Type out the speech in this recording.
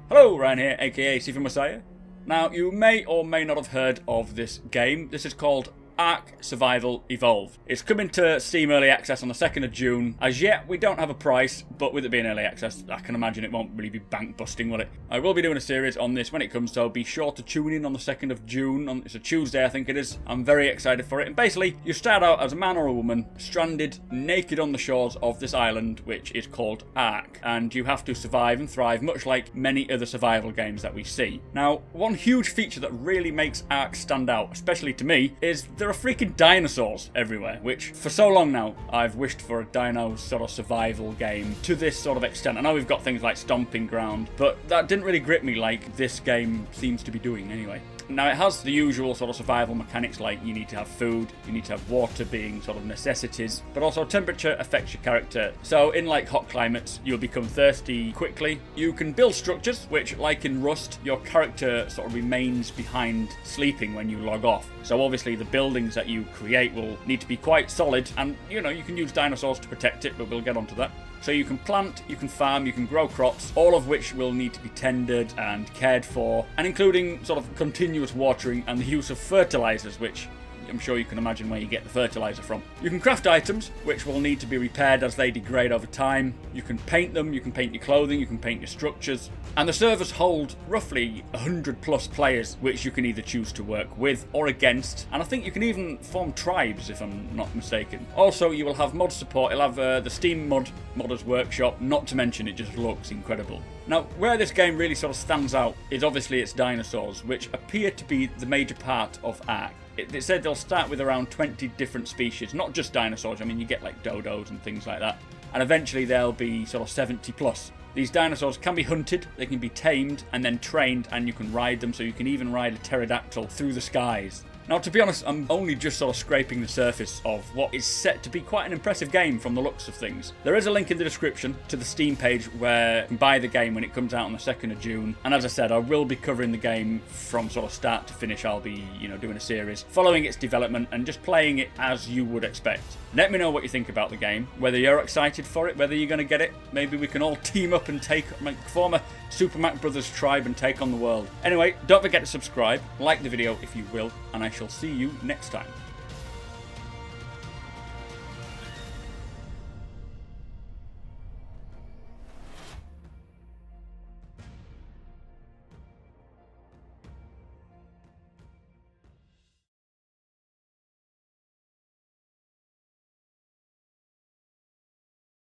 Hello, Ryan here, aka Stephen Messiah. Now, you may or may not have heard of this game. This is called ARK Survival Evolved. It's coming to Steam Early Access on the 2nd of June. As yet, we don't have a price, but with it being Early Access, I can imagine it won't really be bank busting, will it? I will be doing a series on this when it comes, so be sure to tune in on the 2nd of June. It's a Tuesday, I think it is. I'm very excited for it. And basically, you start out as a man or a woman, stranded, naked on the shores of this island, which is called ARK. And you have to survive and thrive, much like many other survival games that we see. Now, one huge feature that really makes ARK stand out, especially to me, is there are freaking dinosaurs everywhere, which for so long now I've wished for a dino sort of survival game to this sort of extent. I know we've got things like Stomping Ground, but that didn't really grip me like this game seems to be doing anyway. Now, it has the usual sort of survival mechanics, like you need to have food, you need to have water being sort of necessities, but also temperature affects your character. So in like hot climates, you'll become thirsty quickly. You can build structures, which like in Rust, your character sort of remains behind sleeping when you log off. So obviously the buildings that you create will need to be quite solid, and you know, you can use dinosaurs to protect it, but we'll get onto that. So you can plant, you can farm, you can grow crops, all of which will need to be tended and cared for, and including sort of continuous watering and the use of fertilizers, which I'm sure you can imagine where you get the fertilizer from. You can craft items, which will need to be repaired as they degrade over time. You can paint them, you can paint your clothing, you can paint your structures. And the servers hold roughly 100 plus players, which you can either choose to work with or against. And I think you can even form tribes, if I'm not mistaken. Also, you will have mod support. You'll have the Steam Modders Workshop, not to mention it just looks incredible. Now, where this game really sort of stands out is obviously its dinosaurs, which appear to be the major part of ARK. It said they'll start with around 20 different species, not just dinosaurs. I mean, you get like dodos and things like that. And eventually there'll be sort of 70 plus. These dinosaurs can be hunted, they can be tamed and then trained, and you can ride them, so you can even ride a pterodactyl through the skies. Now, to be honest, I'm only just sort of scraping the surface of what is set to be quite an impressive game from the looks of things. There is a link in the description to the Steam page where you can buy the game when it comes out on the 2nd of June. And as I said, I will be covering the game from sort of start to finish. I'll be, doing a series, following its development and just playing it as you would expect. Let me know what you think about the game, whether you're excited for it, whether you're going to get it. Maybe we can all team up and form a Super Mac Brothers tribe and take on the world. Anyway, don't forget to subscribe, like the video if you will, and I shall see you next time.